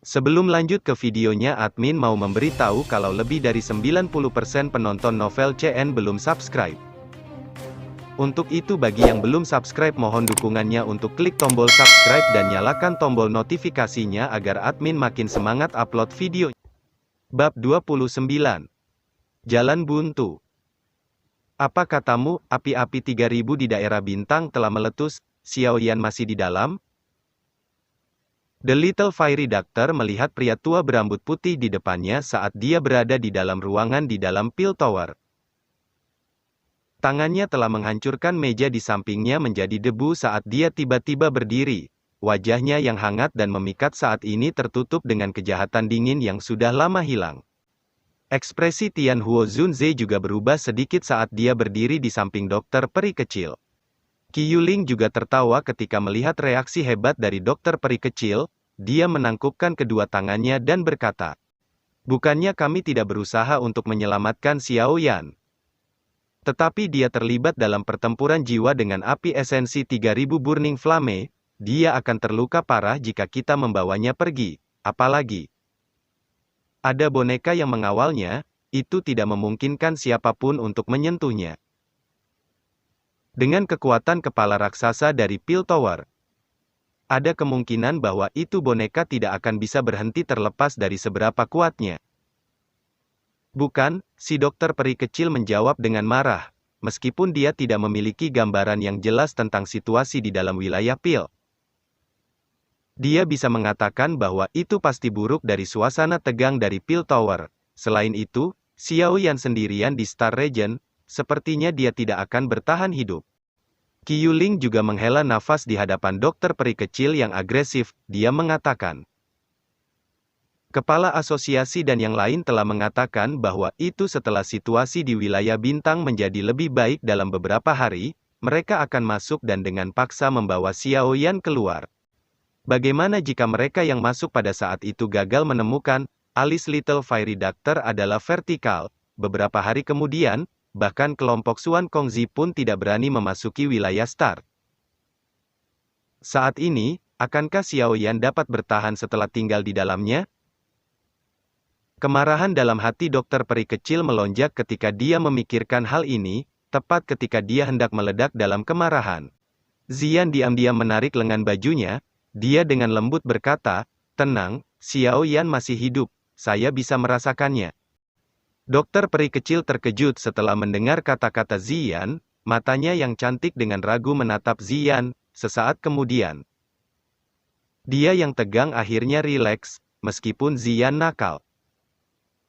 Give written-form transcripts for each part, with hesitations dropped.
Sebelum lanjut ke videonya, admin mau memberitahu kalau lebih dari 90% penonton novel CN belum subscribe. Untuk itu bagi yang belum subscribe mohon dukungannya untuk klik tombol subscribe dan nyalakan tombol notifikasinya agar admin makin semangat upload video. Bab 29. Jalan Buntu. Apa katamu, api-api 3000 di daerah Bintang telah meletus, Xiaoyan masih di dalam? The Little Fairy Doctor melihat pria tua berambut putih di depannya saat dia berada di dalam ruangan di dalam Pil Tower. Tangannya telah menghancurkan meja di sampingnya menjadi debu saat dia tiba-tiba berdiri. Wajahnya yang hangat dan memikat saat ini tertutup dengan kejahatan dingin yang sudah lama hilang. Ekspresi Tian Huo Zunze juga berubah sedikit saat dia berdiri di samping dokter peri kecil. Qi Yuling juga tertawa ketika melihat reaksi hebat dari dokter peri kecil. Dia menangkupkan kedua tangannya dan berkata, "Bukannya kami tidak berusaha untuk menyelamatkan Xiaoyan. Tetapi dia terlibat dalam pertempuran jiwa dengan api esensi 3000 Burning Flame, dia akan terluka parah jika kita membawanya pergi, apalagi ada boneka yang mengawalnya, itu tidak memungkinkan siapapun untuk menyentuhnya." Dengan kekuatan kepala raksasa dari Pil Tower, ada kemungkinan bahwa itu boneka tidak akan bisa berhenti terlepas dari seberapa kuatnya. "Bukan," si dokter peri kecil menjawab dengan marah, meskipun dia tidak memiliki gambaran yang jelas tentang situasi di dalam wilayah Pil. Dia bisa mengatakan bahwa itu pasti buruk dari suasana tegang dari Pil Tower. Selain itu, Xiaoyan sendirian di Star Region, sepertinya dia tidak akan bertahan hidup. Qi Yuling juga menghela nafas di hadapan dokter peri kecil yang agresif. Dia mengatakan, "Kepala asosiasi dan yang lain telah mengatakan bahwa itu setelah situasi di wilayah Bintang menjadi lebih baik dalam beberapa hari, mereka akan masuk dan dengan paksa membawa Xiaoyan keluar. Bagaimana jika mereka yang masuk pada saat itu gagal menemukan?" Alis Little Fairy Doctor adalah vertikal. Beberapa hari kemudian, bahkan kelompok Xuan Kongzi pun tidak berani memasuki wilayah Star. Saat ini, akankah Xiaoyan dapat bertahan setelah tinggal di dalamnya? Kemarahan dalam hati dokter peri kecil melonjak ketika dia memikirkan hal ini, tepat ketika dia hendak meledak dalam kemarahan. Zian diam-diam menarik lengan bajunya, dia dengan lembut berkata, "Tenang, Xiaoyan masih hidup, saya bisa merasakannya." Dokter peri kecil terkejut setelah mendengar kata-kata Zian, matanya yang cantik dengan ragu menatap Zian. Sesaat kemudian, dia yang tegang akhirnya rileks, meskipun Zian nakal.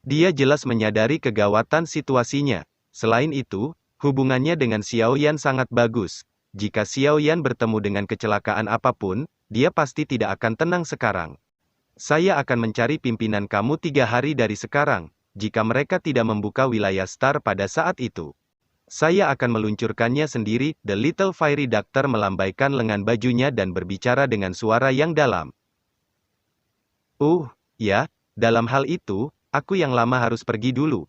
Dia jelas menyadari kegawatan situasinya. Selain itu, hubungannya dengan Xiaoyan sangat bagus. Jika Xiaoyan bertemu dengan kecelakaan apapun, dia pasti tidak akan tenang sekarang. "Saya akan mencari pimpinan kamu 3 hari dari sekarang. Jika mereka tidak membuka wilayah Star pada saat itu, saya akan meluncurkannya sendiri." The Little Fairy Doctor melambaikan lengan bajunya dan berbicara dengan suara yang dalam. Ya, dalam hal itu, aku yang lama harus pergi dulu."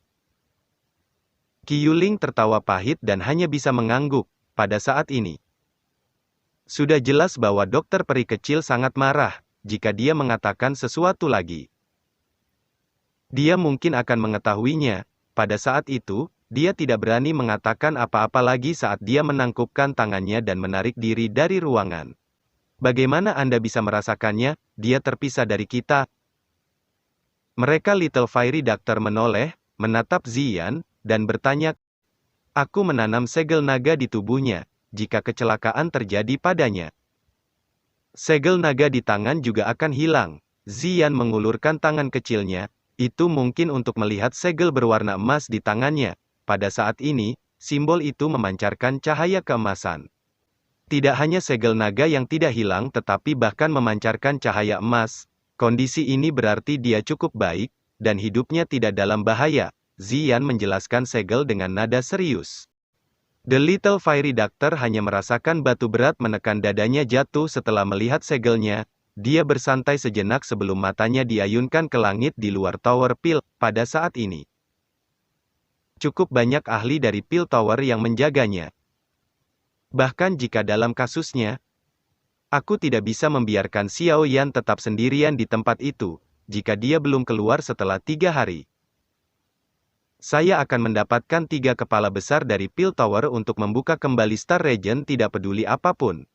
Qi Yuling tertawa pahit dan hanya bisa mengangguk. Pada saat ini, sudah jelas bahwa dokter peri kecil sangat marah, jika dia mengatakan sesuatu lagi. Dia mungkin akan mengetahuinya. Pada saat itu, dia tidak berani mengatakan apa-apa lagi saat dia menangkupkan tangannya dan menarik diri dari ruangan. "Bagaimana Anda bisa merasakannya? Dia terpisah dari kita." Mereka Little Fairy Doctor menoleh, menatap Zian, dan bertanya, "Aku menanam segel naga di tubuhnya, jika kecelakaan terjadi padanya, segel naga di tangan juga akan hilang." Zian mengulurkan tangan kecilnya. Itu mungkin untuk melihat segel berwarna emas di tangannya. Pada saat ini, simbol itu memancarkan cahaya keemasan. Tidak hanya segel naga yang tidak hilang tetapi bahkan memancarkan cahaya emas. Kondisi ini berarti dia cukup baik, dan hidupnya tidak dalam bahaya. Zian menjelaskan segel dengan nada serius. The Little Fairy Doctor hanya merasakan batu berat menekan dadanya jatuh setelah melihat segelnya. Dia bersantai sejenak sebelum matanya diayunkan ke langit di luar Tower Pil. Pada saat ini, cukup banyak ahli dari Pil Tower yang menjaganya. Bahkan jika dalam kasusnya, aku tidak bisa membiarkan Xiaoyan tetap sendirian di tempat itu. jika dia belum keluar setelah 3 hari. Saya akan mendapatkan 3 kepala besar dari Piltover untuk membuka kembali Star Region tidak peduli apapun.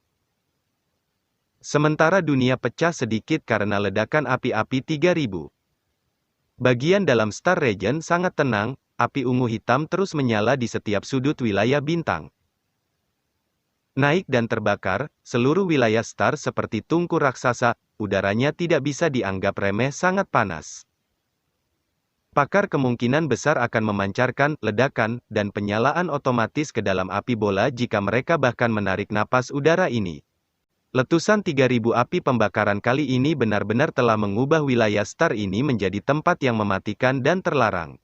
Sementara dunia pecah sedikit karena ledakan api-api 3000. Bagian dalam Star Region sangat tenang, api ungu hitam terus menyala di setiap sudut wilayah bintang. Naik dan terbakar, seluruh wilayah Star seperti tungku raksasa, udaranya tidak bisa dianggap remeh sangat panas. Pakar kemungkinan besar akan memancarkan ledakan dan penyalaan otomatis ke dalam api bola jika mereka bahkan menarik napas udara ini. Letusan 3000 api pembakaran kali ini benar-benar telah mengubah wilayah Star ini menjadi tempat yang mematikan dan terlarang.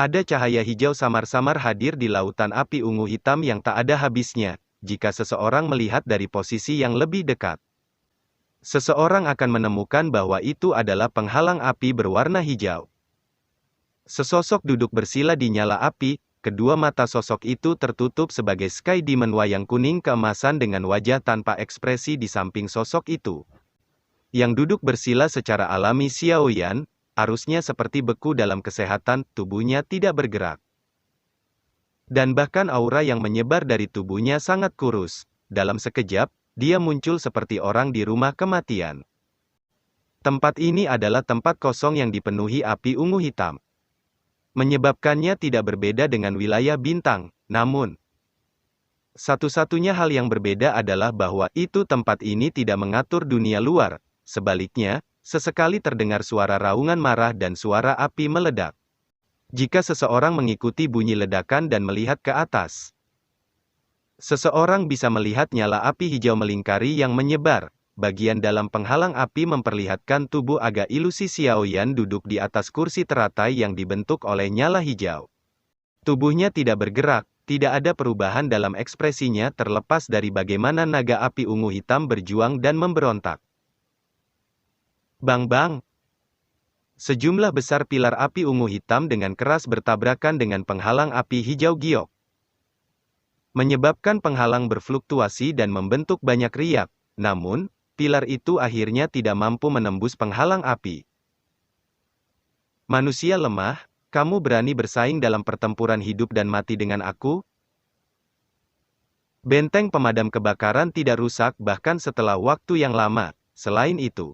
Ada cahaya hijau samar-samar hadir di lautan api ungu hitam yang tak ada habisnya, jika seseorang melihat dari posisi yang lebih dekat. Seseorang akan menemukan bahwa itu adalah penghalang api berwarna hijau. Sesosok duduk bersila di nyala api, kedua mata sosok itu tertutup sebagai Sky Demon wayang kuning keemasan dengan wajah tanpa ekspresi di samping sosok itu. Yang duduk bersila secara alami Xiao Yan, arusnya seperti beku dalam kesehatan, tubuhnya tidak bergerak. Dan bahkan aura yang menyebar dari tubuhnya sangat kurus. Dalam sekejap, dia muncul seperti orang di rumah kematian. Tempat ini adalah tempat kosong yang dipenuhi api ungu hitam. Menyebabkannya tidak berbeda dengan wilayah bintang, namun satu-satunya hal yang berbeda adalah bahwa itu tempat ini tidak mengatur dunia luar. Sebaliknya, sesekali terdengar suara raungan marah dan suara api meledak. Jika seseorang mengikuti bunyi ledakan dan melihat ke atas, seseorang bisa melihat nyala api hijau melingkari yang menyebar. Bagian dalam penghalang api memperlihatkan tubuh agak ilusi Xiao Yan duduk di atas kursi teratai yang dibentuk oleh nyala hijau. Tubuhnya tidak bergerak, tidak ada perubahan dalam ekspresinya terlepas dari bagaimana naga api ungu hitam berjuang dan memberontak. Bang-bang! Sejumlah besar pilar api ungu hitam dengan keras bertabrakan dengan penghalang api hijau giok. Menyebabkan penghalang berfluktuasi dan membentuk banyak riak, namun, pilar itu akhirnya tidak mampu menembus penghalang api. Manusia lemah, kamu berani bersaing dalam pertempuran hidup dan mati dengan aku? Benteng pemadam kebakaran tidak rusak bahkan setelah waktu yang lama. Selain itu,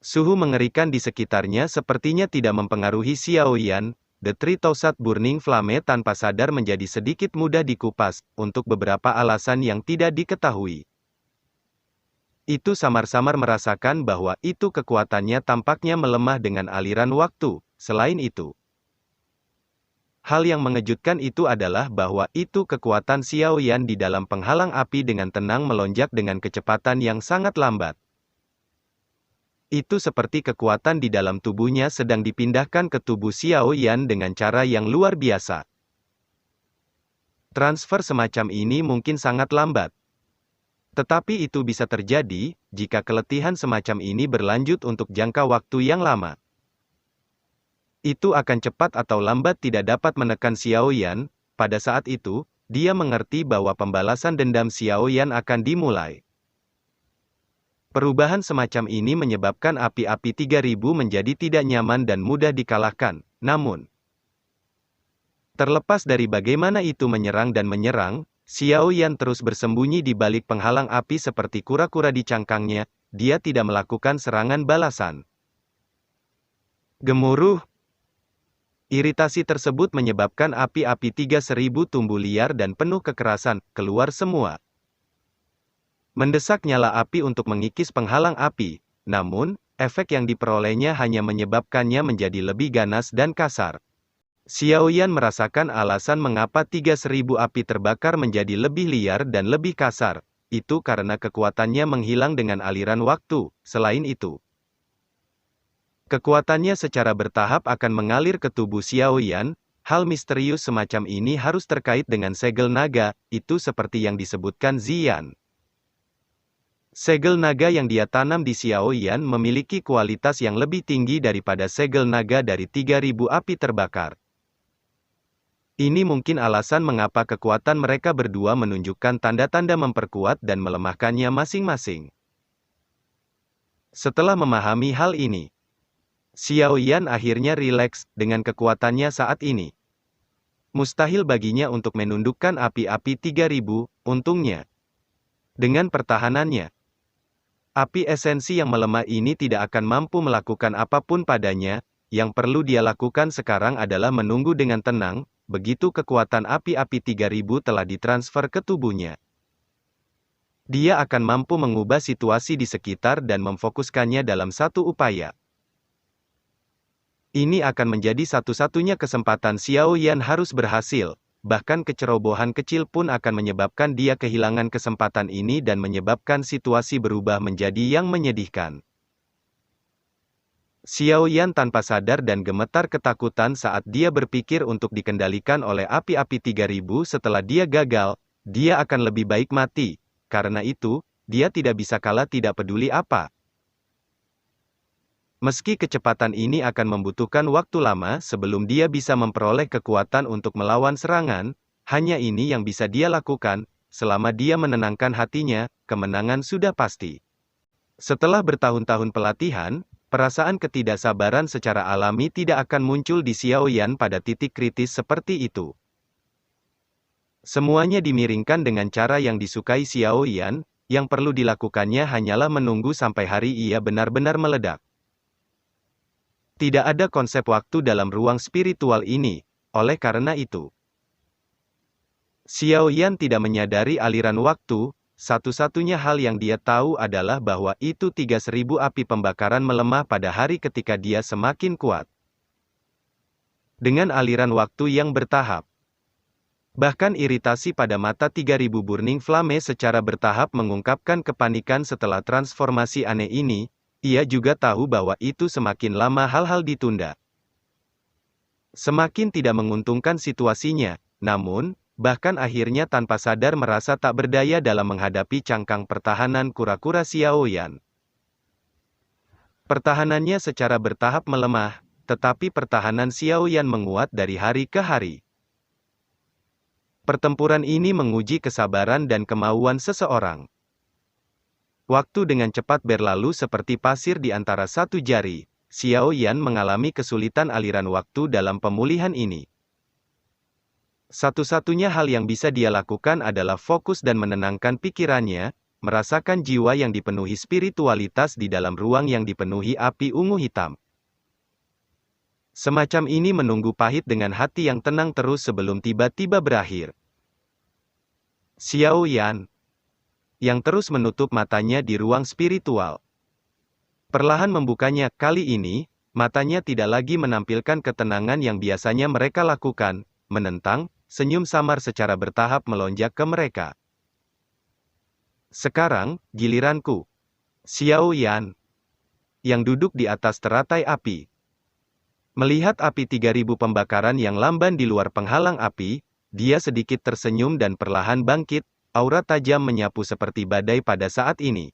suhu mengerikan di sekitarnya sepertinya tidak mempengaruhi Xiao Yan. The 3000 Burning Flame tanpa sadar menjadi sedikit mudah dikupas, untuk beberapa alasan yang tidak diketahui. Itu samar-samar merasakan bahwa itu kekuatannya tampaknya melemah dengan aliran waktu. Selain itu, hal yang mengejutkan itu adalah bahwa itu kekuatan Xiao Yan di dalam penghalang api dengan tenang melonjak dengan kecepatan yang sangat lambat. Itu seperti kekuatan di dalam tubuhnya sedang dipindahkan ke tubuh Xiao Yan dengan cara yang luar biasa. Transfer semacam ini mungkin sangat lambat. Tetapi itu bisa terjadi, jika keletihan semacam ini berlanjut untuk jangka waktu yang lama. Itu akan cepat atau lambat tidak dapat menekan Xiao Yan. Pada saat itu, dia mengerti bahwa pembalasan dendam Xiao Yan akan dimulai. Perubahan semacam ini menyebabkan api-api 3000 menjadi tidak nyaman dan mudah dikalahkan. Namun, terlepas dari bagaimana itu menyerang dan menyerang, Xiao Yan terus bersembunyi di balik penghalang api seperti kura-kura di cangkangnya, dia tidak melakukan serangan balasan. Gemuruh. Iritasi tersebut menyebabkan api-api 3000 tumbuh liar dan penuh kekerasan, keluar semua. Mendesak nyala api untuk mengikis penghalang api, namun, efek yang diperolehnya hanya menyebabkannya menjadi lebih ganas dan kasar. Xiao Yan merasakan alasan mengapa 3000 api terbakar menjadi lebih liar dan lebih kasar. Itu karena kekuatannya menghilang dengan aliran waktu. Selain itu, kekuatannya secara bertahap akan mengalir ke tubuh Xiao Yan. Hal misterius semacam ini harus terkait dengan segel naga, itu seperti yang disebutkan Ziyan. Segel naga yang dia tanam di Xiao Yan memiliki kualitas yang lebih tinggi daripada segel naga dari 3000 api terbakar. Ini mungkin alasan mengapa kekuatan mereka berdua menunjukkan tanda-tanda memperkuat dan melemahkannya masing-masing. Setelah memahami hal ini, Xiao Yan akhirnya rileks dengan kekuatannya saat ini. Mustahil baginya untuk menundukkan api-api 3000, untungnya. Dengan pertahanannya, api esensi yang melemah ini tidak akan mampu melakukan apapun padanya. Yang perlu dia lakukan sekarang adalah menunggu dengan tenang, begitu kekuatan api-api 3000 telah ditransfer ke tubuhnya. Dia akan mampu mengubah situasi di sekitar dan memfokuskannya dalam satu upaya. Ini akan menjadi satu-satunya kesempatan Xiao Yan harus berhasil, bahkan kecerobohan kecil pun akan menyebabkan dia kehilangan kesempatan ini dan menyebabkan situasi berubah menjadi yang menyedihkan. Xiao Yan tanpa sadar dan gemetar ketakutan saat dia berpikir untuk dikendalikan oleh api-api 3000 setelah dia gagal, dia akan lebih baik mati. Karena itu, dia tidak bisa kalah tidak peduli apa. Meski kecepatan ini akan membutuhkan waktu lama sebelum dia bisa memperoleh kekuatan untuk melawan serangan, hanya ini yang bisa dia lakukan, selama dia menenangkan hatinya, kemenangan sudah pasti. Setelah bertahun-tahun pelatihan, perasaan ketidaksabaran secara alami tidak akan muncul di Xiao Yan pada titik kritis seperti itu. Semuanya dimiringkan dengan cara yang disukai Xiao Yan, yang perlu dilakukannya hanyalah menunggu sampai hari ia benar-benar meledak. Tidak ada konsep waktu dalam ruang spiritual ini, oleh karena itu, Xiao Yan tidak menyadari aliran waktu. Satu-satunya hal yang dia tahu adalah bahwa itu 3000 api pembakaran melemah pada hari ketika dia semakin kuat. Dengan aliran waktu yang bertahap. Bahkan iritasi pada mata 3000 burning flame secara bertahap mengungkapkan kepanikan setelah transformasi aneh ini, ia juga tahu bahwa itu semakin lama hal-hal ditunda. Semakin tidak menguntungkan situasinya, namun, bahkan akhirnya tanpa sadar merasa tak berdaya dalam menghadapi cangkang pertahanan kura-kura Xiao Yan. Pertahanannya secara bertahap melemah, tetapi pertahanan Xiao Yan menguat dari hari ke hari. Pertempuran ini menguji kesabaran dan kemauan seseorang. Waktu dengan cepat berlalu seperti pasir di antara satu jari. Xiao Yan mengalami kesulitan aliran waktu dalam pemulihan ini. Satu-satunya hal yang bisa dia lakukan adalah fokus dan menenangkan pikirannya, merasakan jiwa yang dipenuhi spiritualitas di dalam ruang yang dipenuhi api ungu hitam. Semacam ini menunggu pahit dengan hati yang tenang terus sebelum tiba-tiba berakhir. Xiao Yan, yang terus menutup matanya di ruang spiritual, perlahan membukanya. Kali ini, matanya tidak lagi menampilkan ketenangan yang biasanya mereka lakukan, menentang. Senyum samar secara bertahap melonjak ke mereka. Sekarang, giliranku. Xiao Yan, yang duduk di atas teratai api. Melihat api 3000 pembakaran yang lamban di luar penghalang api, dia sedikit tersenyum dan perlahan bangkit, aura tajam menyapu seperti badai pada saat ini.